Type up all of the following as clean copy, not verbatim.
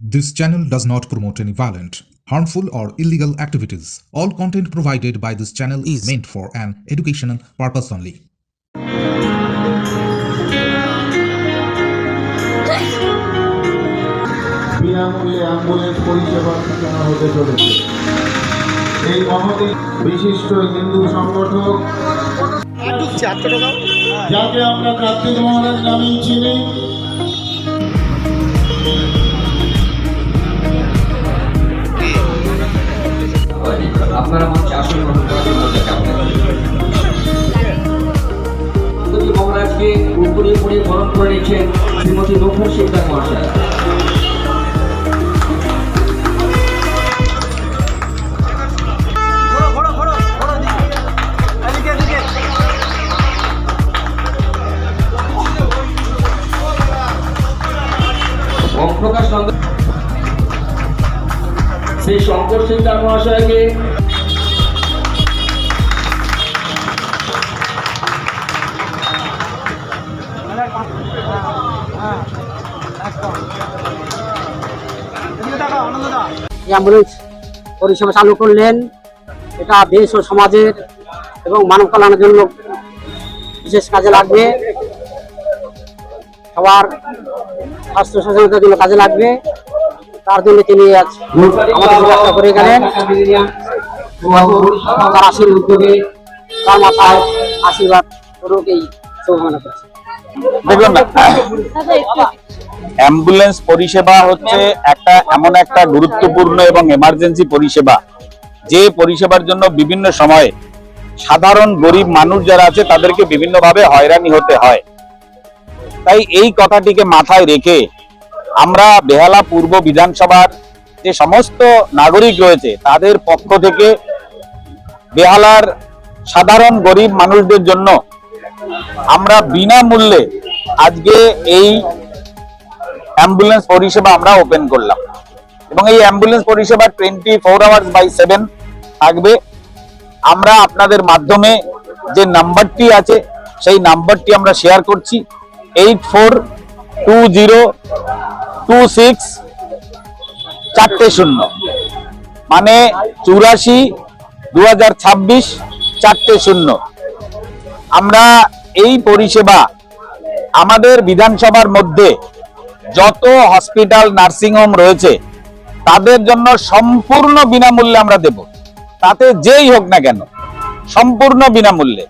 This channel does not promote any violent, harmful, or illegal activities. All content provided by this channel is meant for an educational purpose only. বিনামূল্যে ambulance পরিষেবা সূচনা হতে চলেছে। এই মহতি বিশিষ্ট হিন্দু সংগঠক যাকে আমরা কার্তিক মহারাজ নামেই চিনি, আপনারা মঞ্চে আসন গ্রহণ করার জন্য মহারাজকে উপরে উপরে বরণ করে রেখেছেন শ্রীমতী নূপুর শিকদার মহাশয়। ওমপ্রকাশ নন্দ শ্রী শঙ্কর শিকদার মহাশয়কে অ্যাম্বুলেন্স পরিষেবা চালু করলেন। এটা দেশ ও সমাজের এবং মানব কল্যাণের জন্য বিশেষ কাজে লাগবে, সবার স্বাস্থ্য সচেতনতার জন্য কাজে লাগবে। তার জন্য তিনি আজ আমাদের ব্যবস্থা করে গেলেন। তার আশীর্বাদ উদ্যোগে তার মাথায় আশীর্বাদ করুক এই শুভকামনা করছি। দেখুন, অ্যাম্বুলেন্স পরিষেবা হচ্ছে এমন একটা গুরুত্বপূর্ণ এবং এমার্জেন্সি পরিষেবা, যে পরিষেবার জন্য বিভিন্ন সময়ে সাধারণ গরিব মানুষ যারা আছে তাদেরকে বিভিন্নভাবে হয়রানি হতে হয়। তাই এই কথাটিকে মাথায় রেখে আমরা বেহালা পূর্ব বিধানসভার যে সমস্ত নাগরিক রয়েছে তাদের পক্ষ থেকে বেহালার সাধারণ গরিব মানুষদের জন্য আমরা বিনামূল্যে আজকে এই অ্যাম্বুলেন্স পরিষেবা আমরা ওপেন করলাম। এবং এই অ্যাম্বুলেন্স পরিষেবা 24 আওয়ার্স বাই 7 থাকবে। আমরা আপনাদের মাধ্যমে যে নাম্বারটি আছে সেই নাম্বারটি আমরা শেয়ার করছি, 842026 মানে 842026 আমরা এই পরিষেবা আমাদের বিধানসভার মধ্যে যত হসপিটাল নার্সিংহোম রয়েছে তাদের জন্য সম্পূর্ণ বিনামূল্যে আমরা দেব, তাতে যেই হোক না কেন সম্পূর্ণ বিনামূল্যে।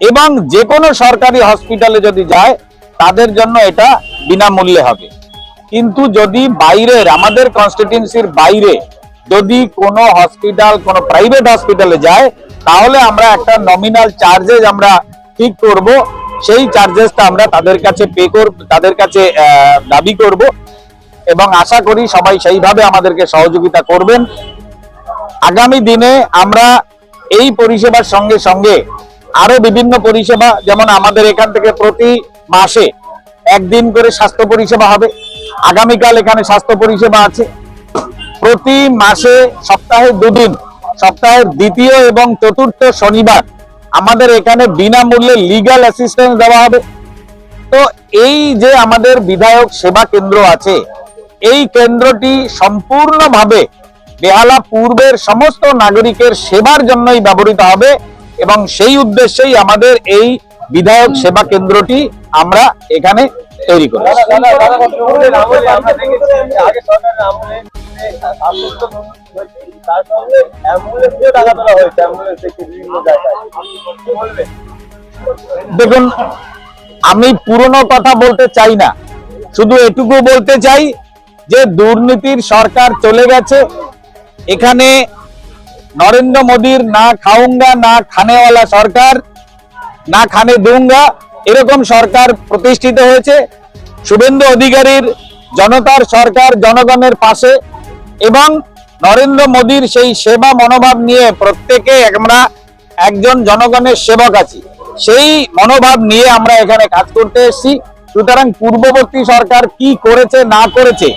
এবং যে কোনো সরকারি হসপিটালে যদি যায় তাদের জন্য এটা বিনামূল্যে হবে। কিন্তু যদি বাইরের আমাদের কনস্টিটিউয়েন্সির বাইরে যদি কোনো হসপিটাল কোনো প্রাইভেট হসপিটালে যায় তাহলে আমরা একটা নমিনাল চার্জেস আমরা ঠিক করব, সেই চার্জেসটা আমরা তাদের কাছে তাদের কাছে দাবি করব এবং আশা করি সবাই সেইভাবে আমাদেরকে সহযোগিতা করবেন। আগামী দিনে আমরা এই পরিষেবার সঙ্গে সঙ্গে আরো বিভিন্ন পরিষেবা, যেমন আমাদের এখান থেকে প্রতি মাসে একদিন করে স্বাস্থ্য পরিষেবা হবে। আগামীকাল এখানে স্বাস্থ্য পরিষেবা আছে। প্রতি মাসে সপ্তাহে 2 দিন, সপ্তাহের দ্বিতীয় এবং চতুর্থ শনিবার আমাদের এখানে বিনামূল্যে লিগ্যাল অ্যাসিস্ট্যান্স দেওয়া হবে। তো এই যে আমাদের বিধায়ক সেবা কেন্দ্র আছে, এই কেন্দ্রটি সম্পূর্ণভাবে বেহালা পূর্বের সমস্ত নাগরিকের সেবার জন্যই ব্যবহৃত হবে এবং সেই উদ্দেশ্যেই আমাদের এই বিধায়ক সেবা কেন্দ্রটি আমরা এখানে তৈরি করি। দেখুন, আমি পুরনো কথা বলতে চাই না, শুধু এটুকু বলতে চাই যে দুর্নীতির সরকার চলে গেছে। এখানে নরেন্দ্র মোদীর না খাউঙ্গা না খানেওয়ালা সরকার, না খানে দুঙ্গা এরকম সরকার প্রতিষ্ঠিত হয়েছে। শুভেন্দু অধিকারীর জনতার সরকার, জনগণের পাশে, এবং নরেন্দ্র মোদীর সেই সেবা মনোভাব নিয়ে প্রত্যেকে আমরা একজন জনগণের সেবক আছি, সেই মনোভাব নিয়ে আমরা এখানে কাজ করতে এসেছি। সুতরাং পূর্ববর্তী সরকার কি করেছে না করেছে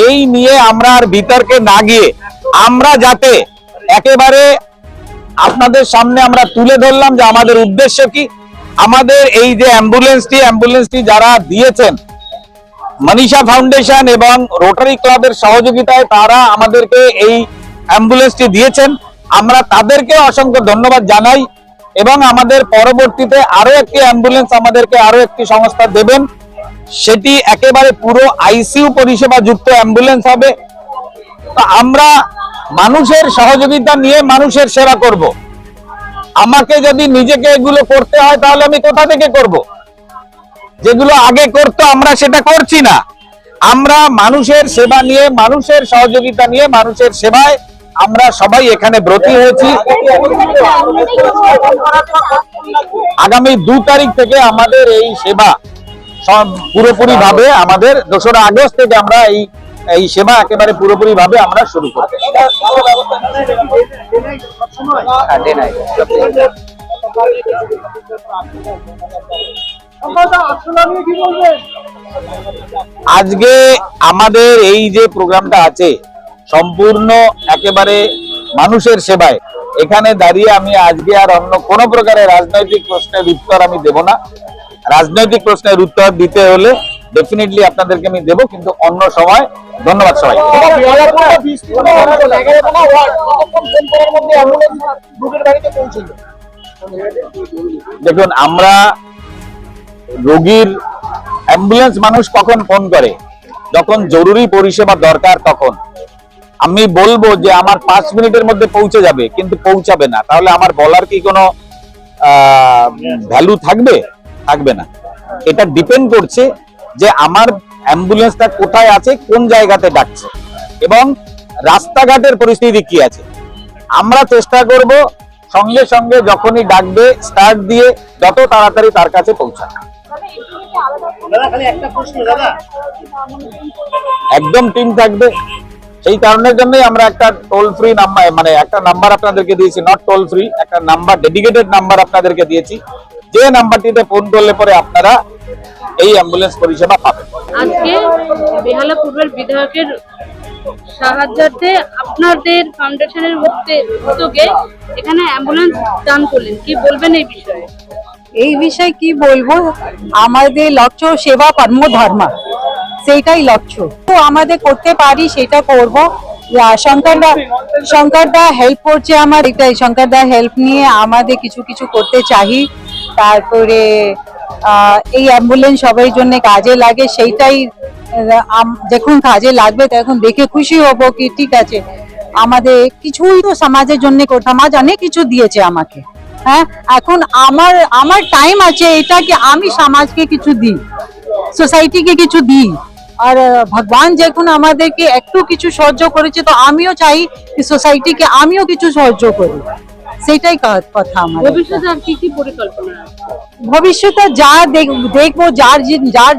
এই নিয়ে আমরা আর বিতর্কে না গিয়ে আমরা যাতে একেবারে আপনাদের সামনে আমরা তুলে ধরলাম যে আমাদের উদ্দেশ্য কি। আমাদের এই যে অ্যাম্বুলেন্সটি যারা দিয়েছেন মনীষা ফাউন্ডেশন এবং রোটারি ক্লাবের সহযোগিতায় তারা আমাদেরকে এই অ্যাম্বুলেন্সটি দিয়েছেন। আমরা তাদেরকে অসংখ্য ধন্যবাদ জানাই এবং আমাদের পরবর্তীতে আরো একটি অ্যাম্বুলেন্স আমাদেরকে আরো একটি সংস্থা দেবেন, সেটি একেবারে পুরো আইসিইউ পরিষেবা যুক্ত অ্যাম্বুলেন্স হবে। তো আমরা মানুষের সহযোগিতা নিয়ে মানুষের সেবা করব। আমাকে যদি নিজেকে এগুলো করতে হয় তাহলে আমি কোথা থেকে করব? যেগুলো আগে করতো আমরা সেটা করছি না। আমরা মানুষের সেবা নিয়ে, মানুষের সহযোগিতা নিয়ে, মানুষের সেবায় আমরা সবাই এখানে ব্রতী হয়েছি। আগামী 2 তারিখ থেকে আমাদের এই সেবা পুরোপুরি ভাবে, আমাদের 2রা আগস্ট থেকে আমরা এই সেবা একেবারে পুরোপুরি ভাবে আমরা শুরু করব। আজকে আমাদের এই যে প্রোগ্রামটা আছে সম্পূর্ণ একেবারে মানুষের সেবায়। এখানে দাঁড়িয়ে আমি আজকে আর অন্য কোন প্রকারের রাজনৈতিক প্রশ্নের উত্তর আমি দেব না। রাজনৈতিক প্রশ্নের উত্তর দিতে হলে ডেফিনেটলি আপনাদেরকে আমি দেব, কিন্তু অন্য সময়। ধন্যবাদ সবাই। দেখুন, আমরা রোগীর অ্যাম্বুলেন্স মানুষ কখন ফোন করে? যখন জরুরি পরিষেবা দরকার তখন। আমি বলবো যে আমার 5 মিনিটের মধ্যে পৌঁছে যাবে, কিন্তু পৌঁছাবে না, তাহলে আমার বলার কি কোনো ভ্যালু থাকবে? থাকবে না। এটা ডিপেন্ড করছে যে আমার অ্যাম্বুলেন্সটা কোথায় আছে, কোন জায়গাতে ডাকছে এবং রাস্তাঘাটের পরিস্থিতি কি আছে। আমরা চেষ্টা করব সঙ্গে সঙ্গে যখনই ডাকবে স্টার্ট দিয়ে যত তাড়াতাড়ি তার কাছে পৌঁছানো। একদম টিম থাকবে। সেই কারণের জন্যই আমরা একটা টোল ফ্রি নাম্বার, মানে একটা নাম্বার আপনাদেরকে দিয়েছি, নট টোল ফ্রি, একটা নাম্বার, ডেডিকেটেড নাম্বার আপনাদেরকে দিয়েছি, যে নাম্বারটিতে ফোন করলে পরে আপনারা এই অ্যাম্বুলেন্স পরিষেবা পাবেন। আজকে বেহালা পূর্বের বিধায়কের সাহায্যে আপনাদের ফাউন্ডেশনের উদ্যোগে এখানে অ্যাম্বুলেন্স দান করলেন, কি বলবেন এই বিষয়ে? এই বিষয়ে কি বলবো, আমাদের লক্ষ্য সেবা কর্ম ধর্ম, সেটাই লক্ষ্য। তো আমাদের করতে পারি সেটা করব। শঙ্করদা হেল্প করছে আমার, এটাই শঙ্করদা হেল্প নিয়ে আমাদের কিছু কিছু করতে চাই। তারপরে এই অ্যাম্বুলেন্স সবাই জন্য কাজে লাগে, সেইটাই যখন কাজে লাগবে তখন দেখে খুশি হব কি ঠিক আছে আমাদের কিছুই তো সমাজের জন্য, সমাজ অনেক কিছু দিয়েছে আমাকে। হ্যাঁ, এখন আমার টাইম আছে এটা কি আমি সমাজকে কিছু দিই, সোসাইটিকে কিছু দিই। আর ভগবান যখন আমাদেরকে একটু কিছু সাহায্য করেছে, তো আমিও চাই সোসাইটিকে আমিও কিছু সাহায্য করি। সেটাই কথা আমার। ভবিষ্যতে আর কি কি পরিকল্পনা আছে? ভবিষ্যতে যা দেখবো, যার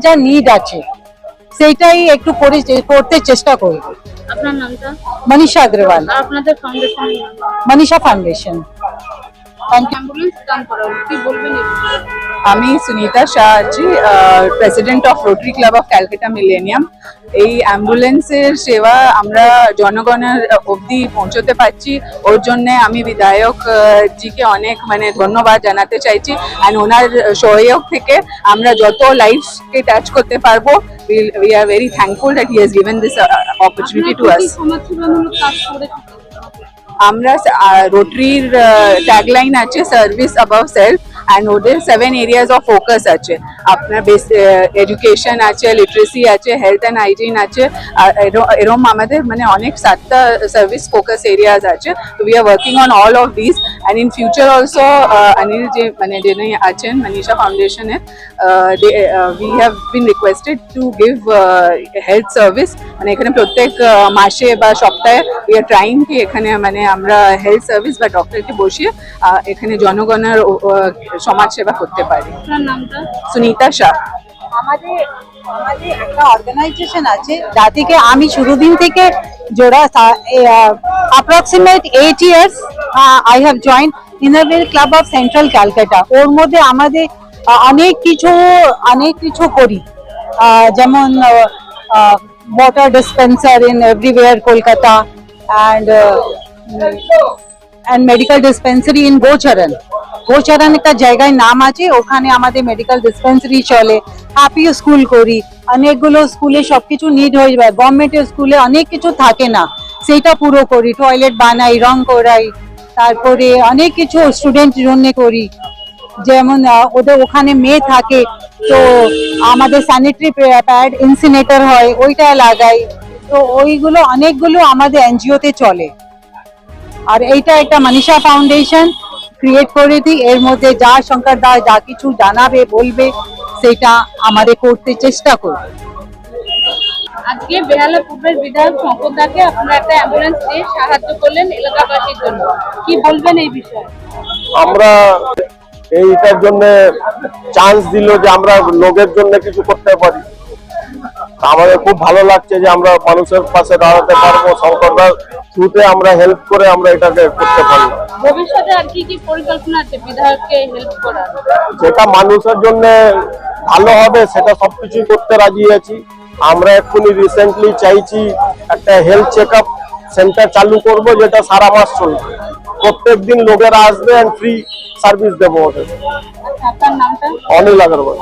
যা নিড আছে সেটাই একটু করতে চেষ্টা করব। আপনার নামটা? মনীষা अग्रवाल। আর আপনাদের ফাউন্ডেশন? মনীষা ফাউন্ডেশন। অ্যাম্বুলেন্স দান করা হলো, কি বলবেন এই বিষয়ে? আমি সুনিতা শাহ আছি, president of rotary club of Calcutta millennium. এই অ্যাম্বুলেন্সের সেবা আমরা জনগণের অবধি পৌঁছতে পারছি, ওর জন্য আমি বিধায়ক জিকে অনেক ধন্যবাদ জানাতে চাইছি। অ্যান্ড ওনার সহযোগ থেকে আমরা যত লাইফকে টাচ করতে পারবো, we are very thankful that he has given this opportunity to us. সমাজসেবামূলক কাজ করে আমরা রোটারির ট্যাগলাইন আছে সার্ভিস অ্যাবাভ সেলফ, অ্যান্ড ওদের 7 এরিয়াস অফ ফোকাস আছে। আপনার এডুকেশন আছে, লিটারেসি আছে, হেলথ অ্যান্ড হাইজিন আছে, এরকম আমাদের অনেক 7টা সার্ভিস ফোকাস এরিয়াস আছে। তো we are working on all of this, and in future also Anil যে যিনি আছেন মনীষা ফাউন্ডেশনের, we have been requested to give health service. এখানে প্রত্যেক মাসে বা সপ্তাহে উই আর ট্রাইং কি এখানে আমরা হেলথ সার্ভিস বা ডক্টরকে বসিয়ে এখানে জনগণের সমাজ সেবা করতে পারি। আপনার নামটা? সুনিতা শাহ। আমাদের একটা অর্গানাইজেশন আছে যা থেকে আমি শুরু দিন থেকে জোড়া, approximate 8 years I have joined Inner Wheel club of Central Calcutta. ওর মধ্যে আমাদের অনেক কিছু করি, যেমন water dispenser in everywhere Kolkata, and medical dispensary in Gocharan, Gocharan একটা জায়গায় নাম আছে, ওখানে আমাদের মেডিকেল ডিসপেন্সারি চলে, হ্যাপিও স্কুল করি, অনেকগুলো স্কুলে সবকিছু নিড হয়ে যায়, গভর্নমেন্টের স্কুলে অনেক কিছু থাকে না, সেটা পুরো করি, টয়লেট বানাই, রং করাই, তারপরে অনেক কিছু স্টুডেন্ট জন্য করি, যেমন ওদের ওখানে মেয়ে থাকে তো আমাদের স্যানিটারি প্যাড ইনসিনেটর হয় ওইটা লাগাই, তো ওইগুলো অনেকগুলো আমাদের এনজিওতে চলে। আর এইটা একটা মনীষা ফাউন্ডেশন ক্রিয়েট করে দিই, এর মধ্যে যা শঙ্কর দা যা কিছু জানাবে বলবে সেটা আমাদের করতে চেষ্টা করব। আজকে বেহালা পূর্বের বিধায়ক শঙ্কর দাকে আপনারা একটা অ্যাম্বুলেন্স দিয়ে সাহায্য করলেন এলাকাবাসীর জন্য, কি বলবেন এই বিষয়ে? আমরা এইটার জন্য চান্স দিল যে আমরা লোকের জন্য কিছু করতে পারি, আমাদের খুব ভালো লাগছে যে আমরা মানুষের পাশে দাঁড়াতে পারবো, শঙ্করদার থ্রুতে আমরা হেল্প করে আমরা এটাকে করতে পারবো। ভবিষ্যতে আর কি কি পরিকল্পনা আছে বিধায়ককে হেল্প করার? যেটা মানুষের জন্য ভালো হবে সেটা সবকিছু করতে রাজি আছি। আমরা এক্ষুনি রিসেন্টলি চাইছি একটা হেলথ চেক আপ সেন্টার চালু করব, যেটা সারা মাস চলবে, প্রত্যেকদিন লোকেরা আসবে এন্ড ফ্রি সার্ভিস দেবো ওদের। আপনার নামটা? অনিল আগরওয়াল।